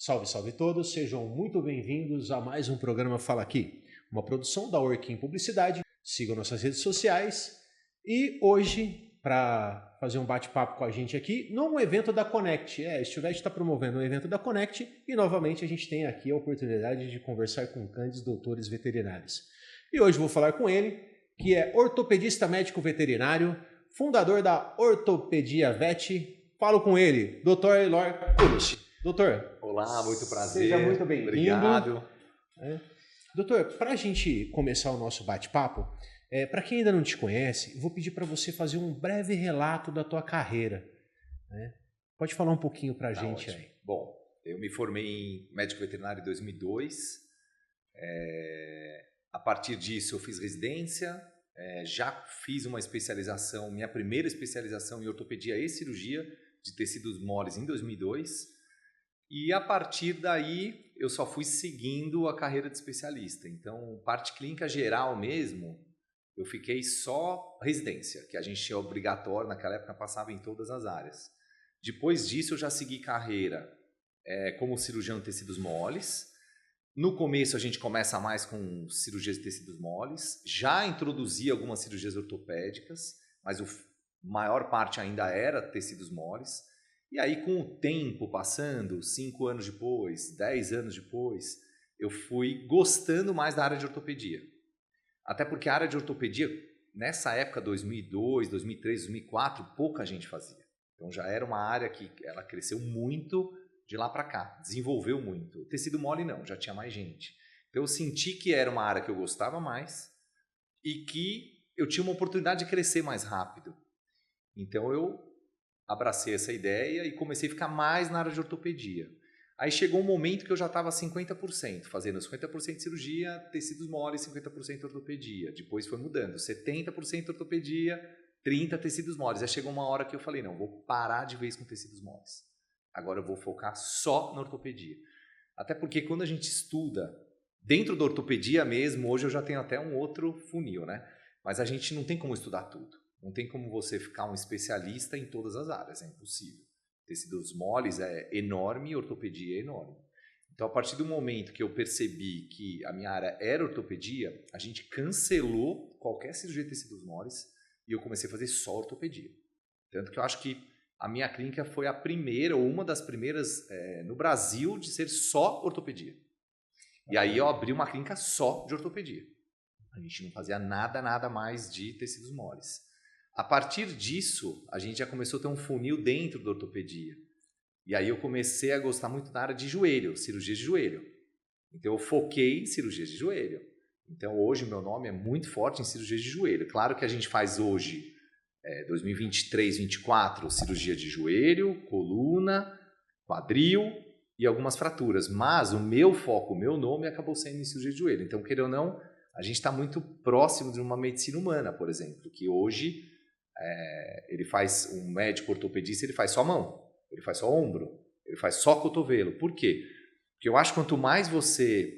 Salve, salve todos, sejam muito bem-vindos a mais um programa Fala Aqui, uma produção da Orkin Publicidade. Sigam nossas redes sociais e hoje, para fazer um bate-papo com a gente aqui, num evento da Connect. Estivete está promovendo um evento da Connect e novamente a gente tem aqui a oportunidade de conversar com grandes doutores veterinários. E hoje vou falar com ele, que é ortopedista médico veterinário, fundador da Ortopedia Vet. Falo com ele, Dr. Eloy Kulisch. Doutor. Olá, muito prazer. Seja muito bem-vindo. Obrigado. Doutor, para a gente começar o nosso bate-papo, para quem ainda não te conhece, vou pedir para você fazer um breve relato da tua carreira. Pode falar um pouquinho para a gente ótimo. aí. Bom, eu me formei em médico veterinário em 2002. A partir disso, eu fiz residência. Já fiz uma especialização, minha primeira especialização em ortopedia e cirurgia de tecidos moles em 2002. E a partir daí, eu só fui seguindo a carreira de especialista. Então, parte clínica geral mesmo, eu fiquei só residência, que a gente tinha obrigatório, naquela época passava em todas as áreas. Depois disso, eu já segui carreira como cirurgião de tecidos moles. No começo, a gente começa mais com cirurgias de tecidos moles. Já introduzi algumas cirurgias ortopédicas, mas a maior parte ainda era tecidos moles. E aí, com o tempo passando, 5 anos depois, 10 anos depois, eu fui gostando mais da área de ortopedia. Até porque a área de ortopedia, nessa época, 2002, 2003, 2004, pouca gente fazia. Então já era uma área que ela cresceu muito de lá para cá, desenvolveu muito. Tecido mole não, já tinha mais gente. Então eu senti que era uma área que eu gostava mais e que eu tinha uma oportunidade de crescer mais rápido. Então eu abracei essa ideia e comecei a ficar mais na área de ortopedia. Aí chegou um momento que eu já estava 50%, fazendo 50% de cirurgia, tecidos moles, 50% ortopedia. Depois foi mudando, 70% ortopedia, 30% tecidos moles. Aí chegou uma hora que eu falei, não, vou parar de vez com tecidos moles. Agora eu vou focar só na ortopedia. Até porque quando a gente estuda, dentro da ortopedia mesmo, hoje eu já tenho até um outro funil, né? Mas a gente não tem como estudar tudo. Não tem como você ficar um especialista em todas as áreas, é impossível. Tecidos moles é enorme, ortopedia é enorme. Então, a partir do momento que eu percebi que a minha área era ortopedia, a gente cancelou qualquer cirurgia de tecidos moles e eu comecei a fazer só ortopedia. Tanto que eu acho que a minha clínica foi a primeira, ou uma das primeiras no Brasil de ser só ortopedia. E aí eu abri uma clínica só de ortopedia. A gente não fazia nada mais de tecidos moles. A partir disso, a gente já começou a ter um funil dentro da ortopedia. E aí eu comecei a gostar muito da área de joelho, cirurgias de joelho. Então eu foquei em cirurgias de joelho. Então hoje o meu nome é muito forte em cirurgias de joelho. Claro que a gente faz hoje, 2023, 2024, cirurgia de joelho, coluna, quadril e algumas fraturas. Mas o meu foco, o meu nome acabou sendo em cirurgia de joelho. Então, queira ou não, a gente está muito próximo de uma medicina humana, por exemplo, que hoje... ele faz, um médico ortopedista, ele faz só mão, ele faz só ombro, ele faz só cotovelo. Por quê? Porque eu acho que quanto mais você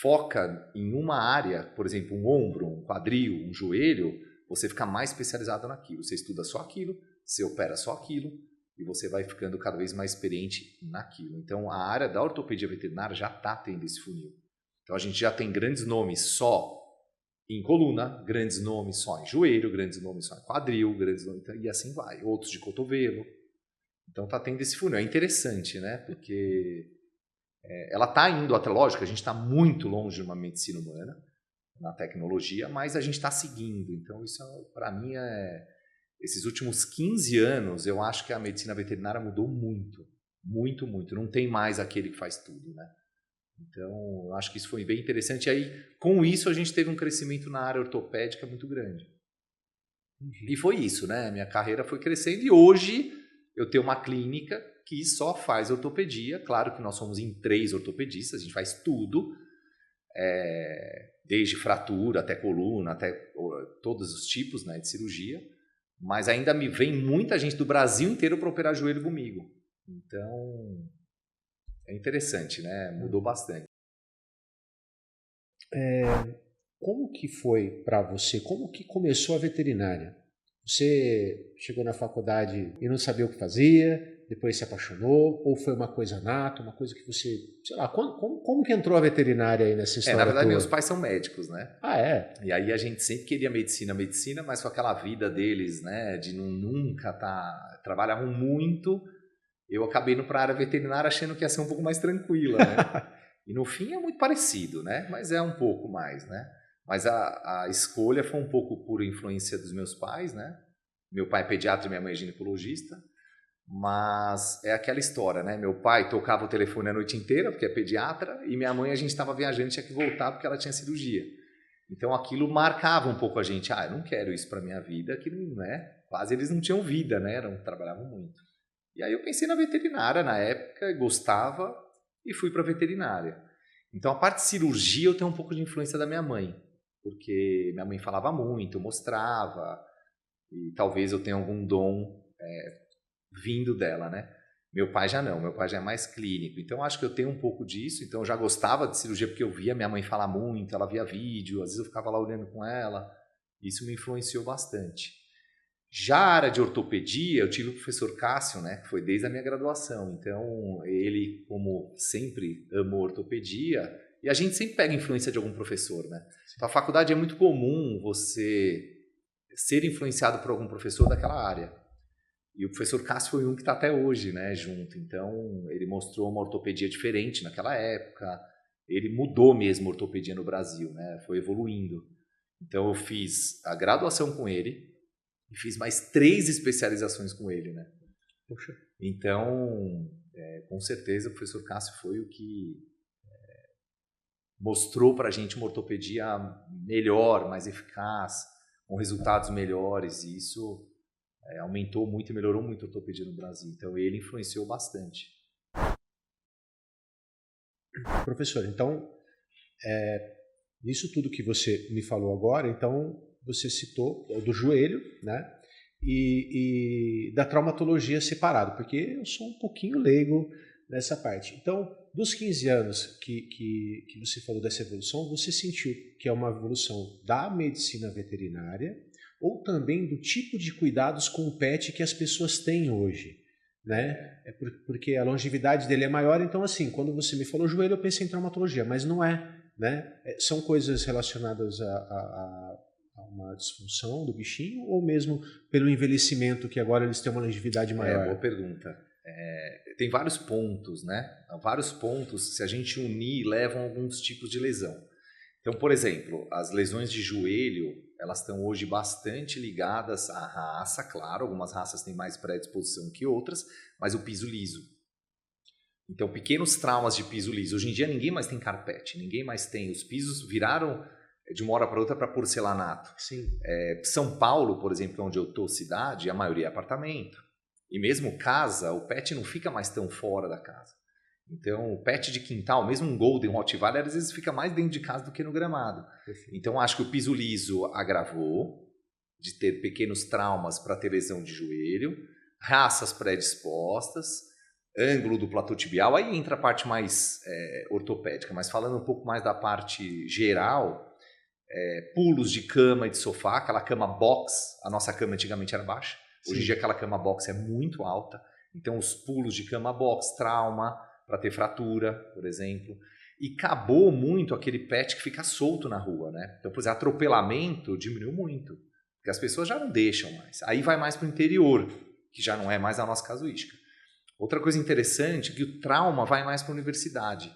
foca em uma área, por exemplo, um ombro, um quadril, um joelho, você fica mais especializado naquilo. Você estuda só aquilo, você opera só aquilo e você vai ficando cada vez mais experiente naquilo. Então, a área da ortopedia veterinária já está tendo esse funil. Então, a gente já tem grandes nomes só em coluna, grandes nomes só em joelho, grandes nomes só em quadril, grandes nomes, e assim vai, outros de cotovelo. Então tá tendo esse funil. É interessante, né? Porque ela tá indo até, lógico, a gente está muito longe de uma medicina humana na tecnologia, mas a gente está seguindo. Então isso para mim esses últimos 15 anos, eu acho que a medicina veterinária mudou muito, muito, muito. Não tem mais aquele que faz tudo, né? Então, eu acho que isso foi bem interessante. E aí, com isso, a gente teve um crescimento na área ortopédica muito grande. E foi isso, né? Minha carreira foi crescendo e hoje eu tenho uma clínica que só faz ortopedia. Claro que nós somos em 3 ortopedistas, a gente faz tudo, desde fratura até coluna, até todos os tipos, né, de cirurgia. Mas ainda me vem muita gente do Brasil inteiro para operar joelho comigo. Então... é interessante, né? Mudou bastante. Como que foi para você? Como que começou a veterinária? Você chegou na faculdade e não sabia o que fazia, depois se apaixonou, ou foi uma coisa nata, uma coisa que você, sei lá, como que entrou a veterinária aí nessa história Na verdade, tua? meus pais são médicos, né? Ah, é? E aí a gente sempre queria medicina, mas com aquela vida deles, né, de nunca trabalhavam muito, eu acabei indo para a área veterinária achando que ia ser um pouco mais tranquila, né? E no fim é muito parecido, né? Mas é um pouco mais, né? Mas a escolha foi um pouco por influência dos meus pais, né? Meu pai é pediatra e minha mãe é ginecologista. Mas é aquela história, né? Meu pai tocava o telefone a noite inteira, porque é pediatra, e minha mãe, a gente estava viajando, tinha que voltar porque ela tinha cirurgia. Então aquilo marcava um pouco a gente. Eu não quero isso para minha vida, que não é. Quase eles não tinham vida, né? Trabalhavam muito. E aí eu pensei na veterinária na época, gostava e fui para veterinária. Então a parte de cirurgia eu tenho um pouco de influência da minha mãe, porque minha mãe falava muito, mostrava, e talvez eu tenha algum dom vindo dela, né? Meu pai já não, meu pai já é mais clínico. Então acho que eu tenho um pouco disso. Então eu já gostava de cirurgia porque eu via minha mãe falar muito, ela via vídeo, às vezes eu ficava lá olhando com ela. Isso me influenciou bastante. Já a área de ortopedia, eu tive o professor Cássio, né, que foi desde a minha graduação. Então ele, como sempre, amou ortopedia e a gente sempre pega influência de algum professor, né? Então a faculdade é muito comum você ser influenciado por algum professor daquela área. E o professor Cássio foi um que está até hoje, né, junto. Então, ele mostrou uma ortopedia diferente naquela época. Ele mudou mesmo a ortopedia no Brasil, né? Foi evoluindo. Então, eu fiz a graduação com ele e fiz mais 3 especializações com ele, né? Poxa. Então, com certeza, o professor Cássio foi o que mostrou para a gente uma ortopedia melhor, mais eficaz, com resultados melhores. E isso aumentou muito e melhorou muito a ortopedia no Brasil. Então, ele influenciou bastante. Professor, então, nisso tudo que você me falou agora, então, você citou do joelho, né? E da traumatologia separado, porque eu sou um pouquinho leigo nessa parte. Então, dos 15 anos que você falou dessa evolução, você sentiu que é uma evolução da medicina veterinária ou também do tipo de cuidados com o pet que as pessoas têm hoje, né? Porque a longevidade dele é maior, então assim, quando você me falou joelho, eu pensei em traumatologia, mas não é, né? São coisas relacionadas a uma disfunção do bichinho ou mesmo pelo envelhecimento que agora eles têm uma longevidade maior? Boa pergunta. Tem vários pontos, né? Vários pontos, se a gente unir, levam a alguns tipos de lesão. Então, por exemplo, as lesões de joelho, elas estão hoje bastante ligadas à raça, claro, algumas raças têm mais predisposição que outras, mas o piso liso. Então, pequenos traumas de piso liso. Hoje em dia ninguém mais tem carpete, ninguém mais tem. Os pisos viraram de uma hora para outra para porcelanato. Sim. São Paulo, por exemplo, onde eu estou, cidade, a maioria é apartamento. E mesmo casa, o pet não fica mais tão fora da casa. Então, o pet de quintal, mesmo um Golden Rottweiler, às vezes fica mais dentro de casa do que no gramado. Perfeito. Então, acho que o piso liso agravou, de ter pequenos traumas para ter lesão de joelho, raças predispostas, ângulo do platô tibial, aí entra a parte mais ortopédica, mas falando um pouco mais da parte geral, pulos de cama e de sofá, aquela cama box, a nossa cama antigamente era baixa, hoje em dia aquela cama box é muito alta, então os pulos de cama box, trauma, para ter fratura, por exemplo. E acabou muito aquele pet que fica solto na rua, né? Então, por exemplo, atropelamento diminuiu muito, porque as pessoas já não deixam mais. Aí vai mais para o interior, que já não é mais a nossa casuística. Outra coisa interessante é que o trauma vai mais para a universidade.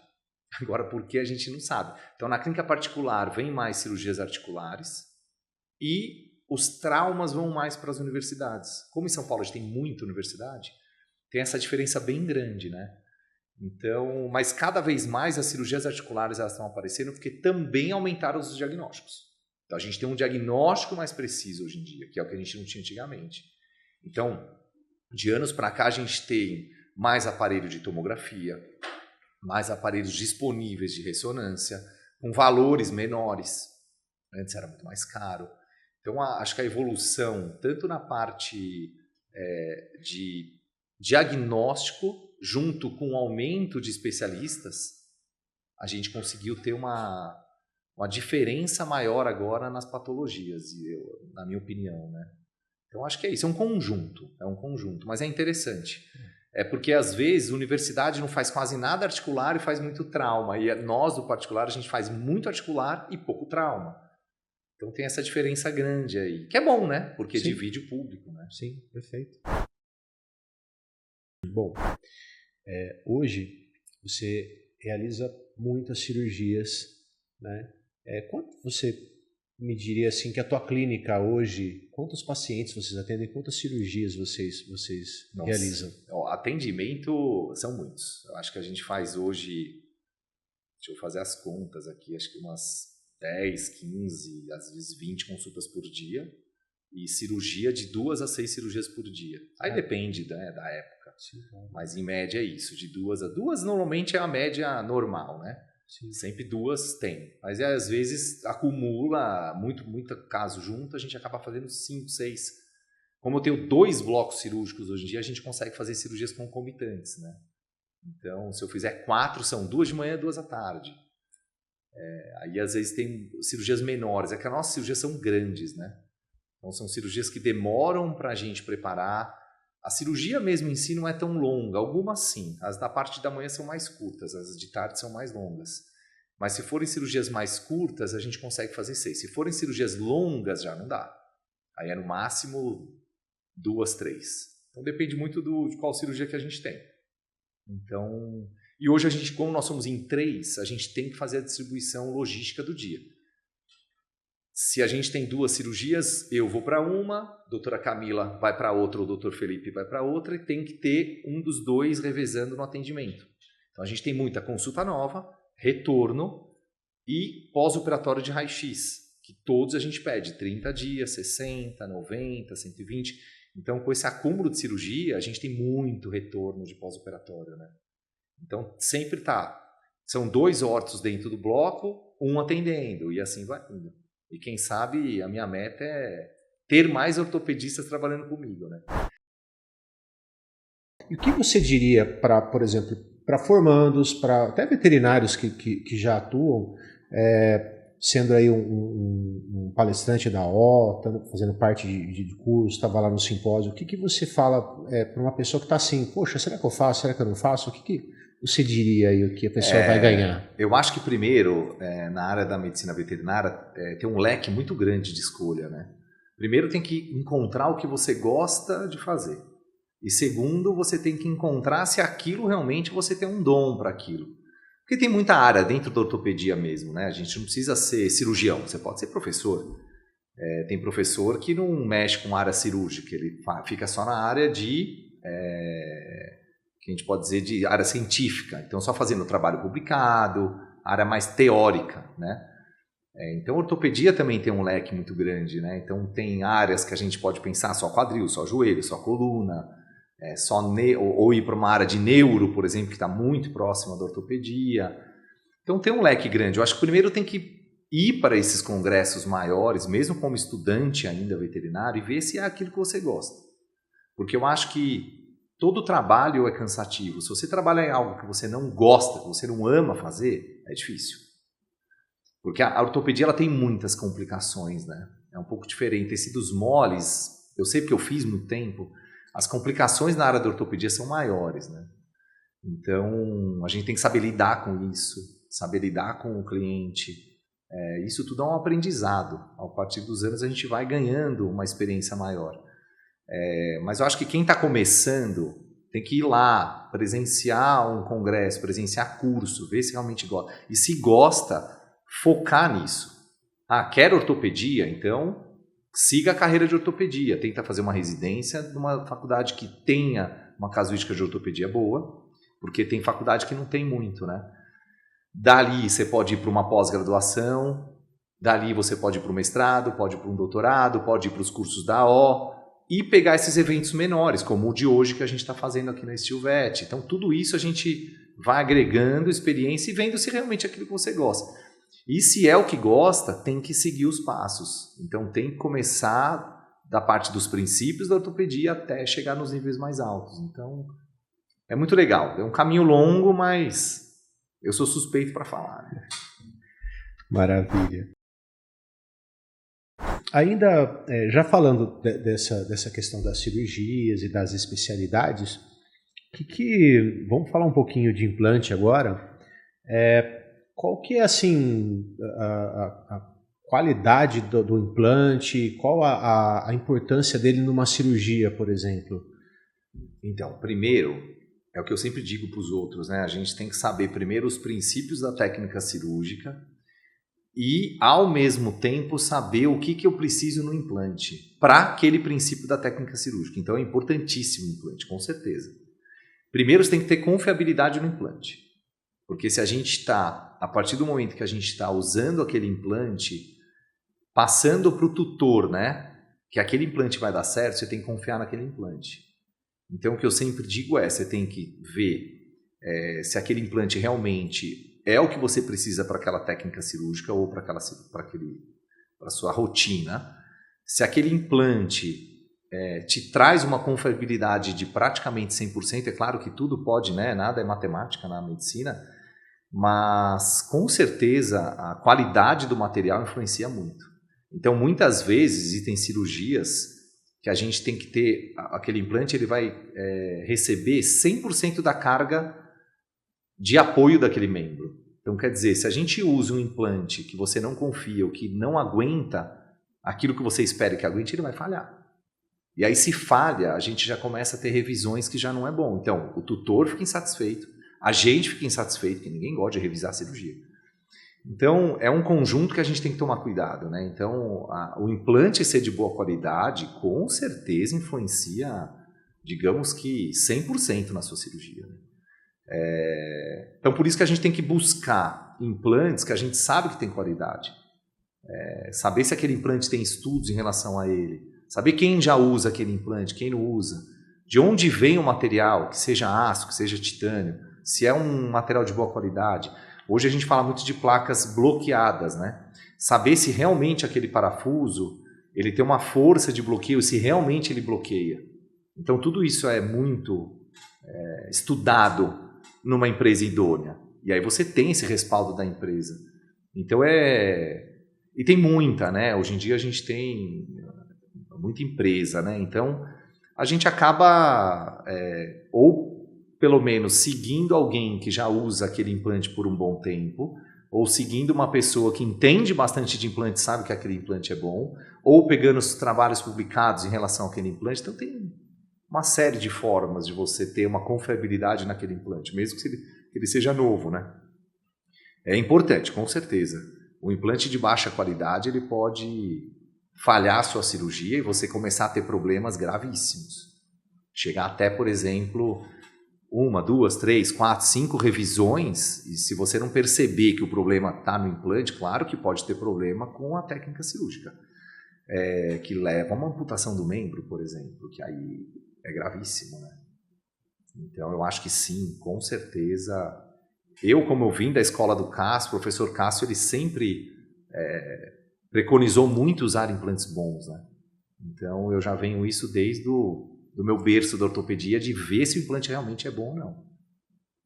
Agora, por que a gente não sabe? Então, na clínica particular, vem mais cirurgias articulares e os traumas vão mais para as universidades. Como em São Paulo a gente tem muita universidade, tem essa diferença bem grande, né? Então, mas cada vez mais as cirurgias articulares elas estão aparecendo porque também aumentaram os diagnósticos. Então, a gente tem um diagnóstico mais preciso hoje em dia, que é o que a gente não tinha antigamente. Então, de anos para cá, a gente tem mais aparelho de tomografia, mais aparelhos disponíveis de ressonância, com valores menores. Antes era muito mais caro. Então, acho que a evolução, tanto na parte de diagnóstico, junto com o aumento de especialistas, a gente conseguiu ter uma diferença maior agora nas patologias, na minha opinião, né? Então, acho que é isso, é um conjunto, mas é interessante. É porque, às vezes, a universidade não faz quase nada articular e faz muito trauma. E nós, do particular, a gente faz muito articular e pouco trauma. Então, tem essa diferença grande aí. Que é bom, né? Porque Sim. divide o público, né? Sim, perfeito. Bom, hoje você realiza muitas cirurgias, né? Quanto você me diria assim que a tua clínica hoje, quantos pacientes vocês atendem, quantas cirurgias vocês realizam? Atendimento são muitos. Eu acho que a gente faz hoje, deixa eu fazer as contas aqui, acho que umas 10, 15, às vezes 20 consultas por dia e cirurgia de 2 a 6 cirurgias por dia. Aí depende, né, da época. Sim, claro. Mas em média é isso, de 2 a 2 normalmente é a média normal, né? Sim. Sempre 2 tem. Mas às vezes acumula muito caso junto, a gente acaba fazendo 5, 6. Como eu tenho 2 blocos cirúrgicos hoje em dia, a gente consegue fazer cirurgias concomitantes, né? Então, se eu fizer 4, são 2 de manhã e 2 à tarde. Aí às vezes tem cirurgias menores, é que as nossas cirurgias são grandes, né? Então são cirurgias que demoram para a gente preparar. A cirurgia mesmo em si não é tão longa, algumas sim. As da parte da manhã são mais curtas, as de tarde são mais longas. Mas se forem cirurgias mais curtas, a gente consegue fazer 6. Se forem cirurgias longas, já não dá. Aí é no máximo 2, 3. Então depende muito de qual cirurgia que a gente tem. Então, e hoje a gente, como nós somos em 3, a gente tem que fazer a distribuição logística do dia. Se a gente tem 2 cirurgias, eu vou para uma, a doutora Camila vai para outra, o doutor Felipe vai para outra, e tem que ter um dos 2 revezando no atendimento. Então a gente tem muita consulta nova, retorno e pós-operatório de raio-x, que todos a gente pede 30 dias, 60, 90, 120. Então, com esse acúmulo de cirurgia, a gente tem muito retorno de pós-operatório, né? Então, sempre são 2 ortos dentro do bloco, um atendendo, e assim vai indo. E quem sabe a minha meta é ter mais ortopedistas trabalhando comigo, né? E o que você diria para, por exemplo, para formandos, para até veterinários que já atuam, sendo aí um palestrante da O, fazendo parte de curso, estava lá no simpósio, o que você fala para uma pessoa que está assim, poxa, será que eu faço, será que eu não faço? O que você diria aí o que a pessoa vai ganhar? Eu acho que primeiro, na área da medicina veterinária, tem um leque muito grande de escolha, né? Primeiro tem que encontrar o que você gosta de fazer. E segundo, você tem que encontrar se aquilo realmente você tem um dom para aquilo. Porque tem muita área dentro da ortopedia mesmo, né? A gente não precisa ser cirurgião, você pode ser professor. Tem professor que não mexe com área cirúrgica, ele fica só na área que a gente pode dizer de área científica. Então, só fazendo trabalho publicado, área mais teórica, né? Então, a ortopedia também tem um leque muito grande, né? Então, tem áreas que a gente pode pensar só quadril, só joelho, só coluna, ou ir para uma área de neuro, por exemplo, que está muito próxima da ortopedia. Então, tem um leque grande. Eu acho que primeiro tem que ir para esses congressos maiores, mesmo como estudante ainda veterinário, e ver se é aquilo que você gosta. Porque eu acho que todo trabalho é cansativo. Se você trabalha em algo que você não gosta, que você não ama fazer, é difícil. Porque a ortopedia ela tem muitas complicações, né? É um pouco diferente. Tecidos moles, eu sei porque eu fiz muito tempo, as complicações na área da ortopedia são maiores, né? Então, a gente tem que saber lidar com isso, saber lidar com o cliente. Isso tudo é um aprendizado. A partir dos anos a gente vai ganhando uma experiência maior. Mas eu acho que quem está começando tem que ir lá, presenciar um congresso, presenciar curso, ver se realmente gosta. E se gosta, focar nisso. Quer ortopedia? Então, siga a carreira de ortopedia. Tenta fazer uma residência numa faculdade que tenha uma casuística de ortopedia boa, porque tem faculdade que não tem muito, né? Dali você pode ir para uma pós-graduação, dali você pode ir para o mestrado, pode ir para um doutorado, pode ir para os cursos da O, e pegar esses eventos menores, como o de hoje que a gente está fazendo aqui na Stilvet. Então, tudo isso a gente vai agregando experiência e vendo se realmente é aquilo que você gosta. E se é o que gosta, tem que seguir os passos. Então, tem que começar da parte dos princípios da ortopedia até chegar nos níveis mais altos. Então, é muito legal. É um caminho longo, mas eu sou suspeito para falar. Maravilha. ainda já falando dessa questão das cirurgias e das especialidades, vamos falar um pouquinho de implante agora. Qual que é assim a qualidade do implante? Qual a importância dele numa cirurgia, por exemplo? Então, primeiro, é o que eu sempre digo para os outros, né? A gente tem que saber primeiro os princípios da técnica cirúrgica e, ao mesmo tempo, saber o que eu preciso no implante para aquele princípio da técnica cirúrgica. Então, é importantíssimo o implante, com certeza. Primeiro, você tem que ter confiabilidade no implante. Porque se a gente está, a partir do momento que a gente está usando aquele implante, passando para o tutor, né? Que aquele implante vai dar certo, você tem que confiar naquele implante. Então, o que eu sempre digo você tem que ver se aquele implante realmente é o que você precisa para aquela técnica cirúrgica ou para a sua rotina. Se aquele implante te traz uma confiabilidade de praticamente 100%, é claro que tudo pode, né? Nada é matemática na medicina, mas com certeza a qualidade do material influencia muito. Então, muitas vezes, existem cirurgias que a gente tem que ter, aquele implante ele vai receber 100% da carga de apoio daquele membro. Então, quer dizer, se a gente usa um implante que você não confia ou que não aguenta aquilo que você espera que aguente, ele vai falhar. E aí, se falha, a gente já começa a ter revisões que já não é bom. Então, o tutor fica insatisfeito, a gente fica insatisfeito, porque ninguém gosta de revisar a cirurgia. Então, é um conjunto que a gente tem que tomar cuidado, né? Então, o implante ser de boa qualidade, com certeza influencia, digamos que 100% na sua cirurgia, né? Então, por isso que a gente tem que buscar implantes que a gente sabe que tem qualidade. Saber se aquele implante tem estudos em relação a ele. Saber quem já usa aquele implante, quem não usa. De onde vem o material, que seja aço, que seja titânio. Se é um material de boa qualidade. Hoje a gente fala muito de placas bloqueadas, né? Saber se realmente aquele parafuso ele tem uma força de bloqueio, se realmente ele bloqueia. Então tudo isso é muito estudado numa empresa idônea. E aí você tem esse respaldo da empresa. Então E tem muita, né? Hoje em dia a gente tem muita empresa, né? Então a gente acaba ou pelo menos seguindo alguém que já usa aquele implante por um bom tempo, ou seguindo uma pessoa que entende bastante de implante, sabe que aquele implante é bom, ou pegando os trabalhos publicados em relação àquele implante. Então tem uma série de formas de você ter uma confiabilidade naquele implante, mesmo que ele seja novo, né? É importante, com certeza. O implante de baixa qualidade ele pode falhar a sua cirurgia e você começar a ter problemas gravíssimos. Chegar até, por exemplo, 1, 2, 3, 4, 5 revisões, e se você não perceber que o problema está no implante, claro que pode ter problema com a técnica cirúrgica, que leva a uma amputação do membro, por exemplo, que aí é gravíssimo, né? Então eu acho que sim, com certeza. Como eu vim da escola do Cássio, o professor Cássio, ele sempre preconizou muito usar implantes bons, né? Então eu já venho isso desde do meu berço da ortopedia, de ver se o implante realmente é bom ou não.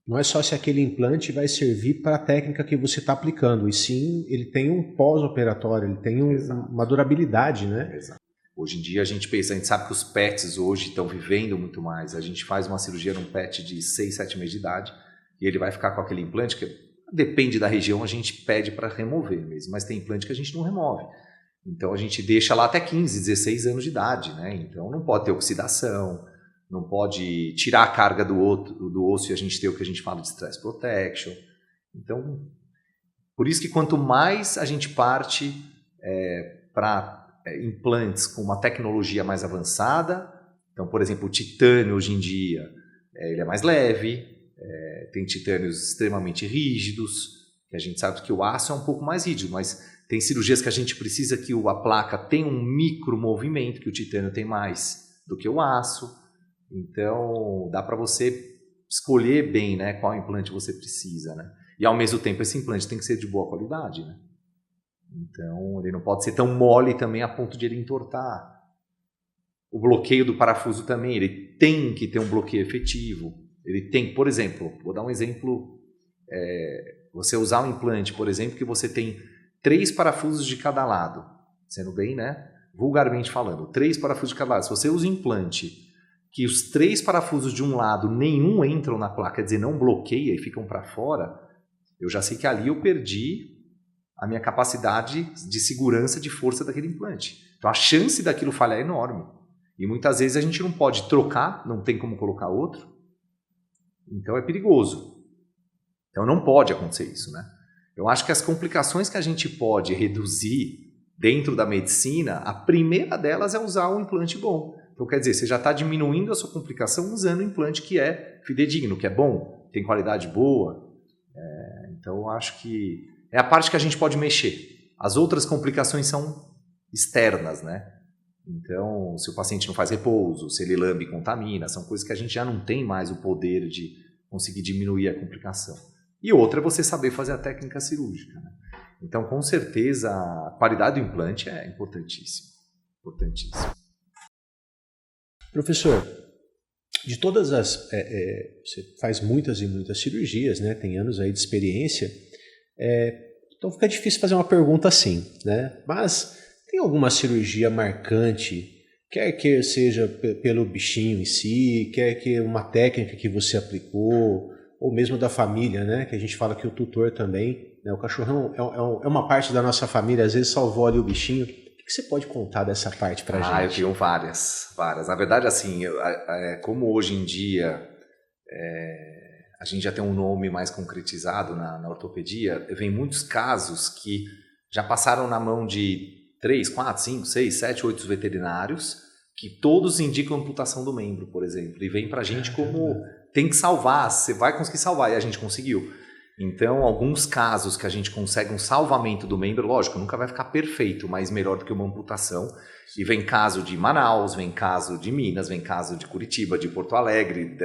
Não é só se aquele implante vai servir para a técnica que você está aplicando, e sim ele tem um pós-operatório, ele tem uma durabilidade, né? Exato. Hoje em dia a gente sabe que os PETs hoje estão vivendo muito mais. A gente faz uma cirurgia num PET de 6, 7 meses de idade e ele vai ficar com aquele implante que depende da região, a gente pede para remover mesmo, mas tem implante que a gente não remove. Então a gente deixa lá até 15, 16 anos de idade, né? Então não pode ter oxidação, não pode tirar a carga do osso e a gente ter o que a gente fala de stress protection. Então, por isso que quanto mais a gente parte para implantes com uma tecnologia mais avançada, então, por exemplo, o titânio hoje em dia, ele é mais leve, tem titânios extremamente rígidos, que a gente sabe que o aço é um pouco mais rígido, mas tem cirurgias que a gente precisa que a placa tenha um micro movimento, que o titânio tem mais do que o aço. Então, dá para você escolher bem, né, qual implante você precisa, né? E ao mesmo tempo esse implante tem que ser de boa qualidade, né? Então, ele não pode ser tão mole também a ponto de ele entortar. O bloqueio do parafuso também, ele tem que ter um bloqueio efetivo. Ele tem, por exemplo, vou dar um exemplo, você usar um implante, por exemplo, que você tem 3 parafusos de cada lado, sendo bem, né, vulgarmente falando, 3 parafusos de cada lado. Se você usa implante, que os 3 parafusos de um lado, nenhum entram na placa, quer dizer, não bloqueia e ficam para fora, eu já sei que ali eu perdi a minha capacidade de segurança, de força daquele implante. Então a chance daquilo falhar é enorme. E muitas vezes a gente não pode trocar, não tem como colocar outro. Então é perigoso. Então não pode acontecer isso, né? Eu acho que as complicações que a gente pode reduzir dentro da medicina, a primeira delas é usar um implante bom. Então quer dizer, você já está diminuindo a sua complicação usando um implante que é fidedigno, que é bom, tem qualidade boa. Então eu acho que é a parte que a gente pode mexer. As outras complicações são externas, né? Então, se o paciente não faz repouso, se ele lambe e contamina, são coisas que a gente já não tem mais o poder de conseguir diminuir a complicação. E outra é você saber fazer a técnica cirúrgica, né? Então, com certeza, a qualidade do implante é importantíssima. Importantíssimo. Professor, de todas as... você faz muitas e muitas cirurgias, né? Tem anos aí de experiência. Então fica difícil fazer uma pergunta assim, né? Mas tem alguma cirurgia marcante, quer que seja pelo bichinho em si, quer que uma técnica que você aplicou, ou mesmo da família, né? Que a gente fala que o tutor também, né? O cachorrão é uma parte da nossa família, às vezes salvou ali o bichinho. O que você pode contar dessa parte pra gente? Eu tenho várias. Na verdade, assim, como hoje em dia a gente já tem um nome mais concretizado na ortopedia, vem muitos casos que já passaram na mão de 3, 4, 5, 6, 7, 8 veterinários, que todos indicam amputação do membro, por exemplo, e vem pra gente como tem que salvar, você vai conseguir salvar, e a gente conseguiu. Então, alguns casos que a gente consegue um salvamento do membro, lógico, nunca vai ficar perfeito, mas melhor do que uma amputação. E vem caso de Manaus, vem caso de Minas, vem caso de Curitiba, de Porto Alegre.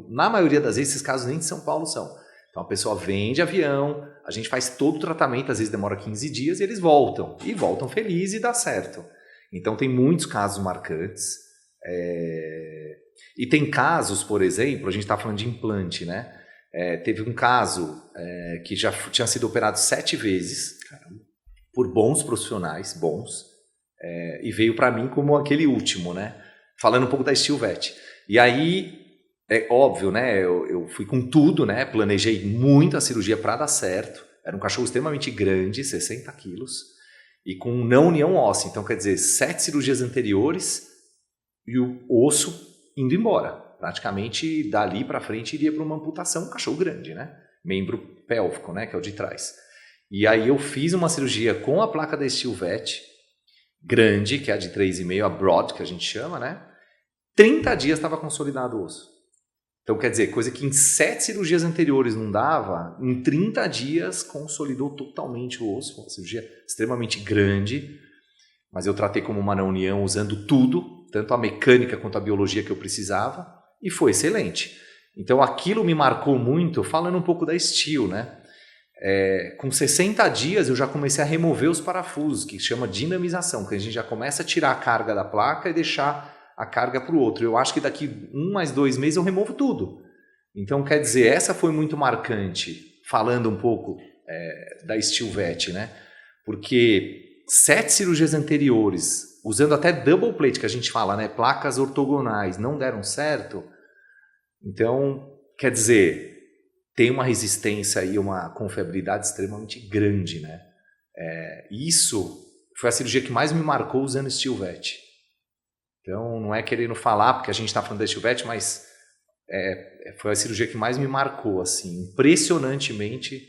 Na maioria das vezes, esses casos nem de São Paulo são. Então, a pessoa vem de avião, a gente faz todo o tratamento, às vezes demora 15 dias e eles voltam. E voltam felizes e dá certo. Então, tem muitos casos marcantes. E tem casos, por exemplo, a gente está falando de implante, né? Teve um caso que já tinha sido operado 7 vezes por bons profissionais, e veio para mim como aquele último, né? Falando um pouco da Stilvet. E aí, é óbvio, né? Eu fui com tudo, né? Planejei muito a cirurgia para dar certo. Era um cachorro extremamente grande, 60 quilos, e com não união óssea. Então, quer dizer, 7 cirurgias anteriores e o osso indo embora. Praticamente, dali para frente, iria para uma amputação, um cachorro grande, né? Membro pélvico, né? Que é o de trás. E aí eu fiz uma cirurgia com a placa da Stilvet, grande, que é a de 3,5, a Broad, que a gente chama, né? 30 dias estava consolidado o osso. Então, quer dizer, coisa que em 7 cirurgias anteriores não dava, em 30 dias consolidou totalmente o osso. Uma cirurgia extremamente grande, mas eu tratei como uma não união, usando tudo, tanto a mecânica quanto a biologia que eu precisava, e foi excelente. Então, aquilo me marcou muito, falando um pouco da Steel, né? Com 60 dias eu já comecei a remover os parafusos, que chama dinamização, que a gente já começa a tirar a carga da placa e deixar a carga para o outro. Eu acho que daqui 1 mais 2 meses eu removo tudo. Então, quer dizer, essa foi muito marcante, falando um pouco da Stilvet, né? Porque 7 cirurgias anteriores, usando até double plate, que a gente fala, né? Placas ortogonais, não deram certo. Então, quer dizer, tem uma resistência e uma confiabilidade extremamente grande, né? Isso foi a cirurgia que mais me marcou usando Stilvet. Então, não é querendo falar, porque a gente está falando da Stilvet, mas foi a cirurgia que mais me marcou, assim. Impressionantemente,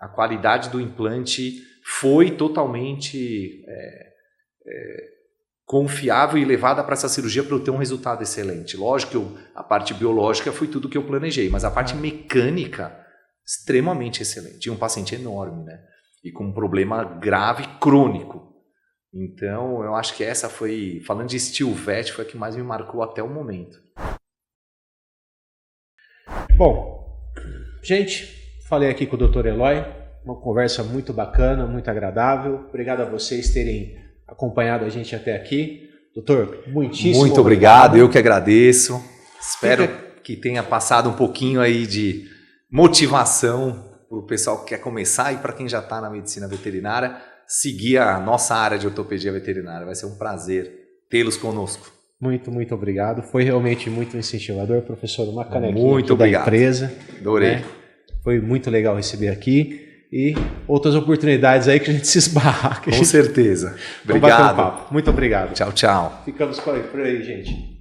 a qualidade do implante foi totalmente confiável e levada para essa cirurgia para eu ter um resultado excelente. Lógico que a parte biológica foi tudo que eu planejei, mas a parte mecânica, extremamente excelente. E um paciente enorme, né? E com um problema grave, crônico. Então, eu acho que essa foi, falando de Stilvet, foi a que mais me marcou até o momento. Bom, gente, falei aqui com o Dr. Eloy, uma conversa muito bacana, muito agradável. Obrigado a vocês terem acompanhado a gente até aqui. Doutor, muito obrigado. Eu que agradeço. Espero que tenha passado um pouquinho aí de motivação para o pessoal que quer começar e para quem já está na medicina veterinária. seguir a nossa área de ortopedia veterinária. Vai ser um prazer tê-los conosco. Muito, muito obrigado. Foi realmente muito incentivador, professor. Uma canequinha muito da empresa. Adorei. Né? Foi muito legal receber aqui. E outras oportunidades aí que a gente se esbarra. Com certeza. Obrigado. Um papo. Muito obrigado. Tchau, tchau. Ficamos por aí, gente.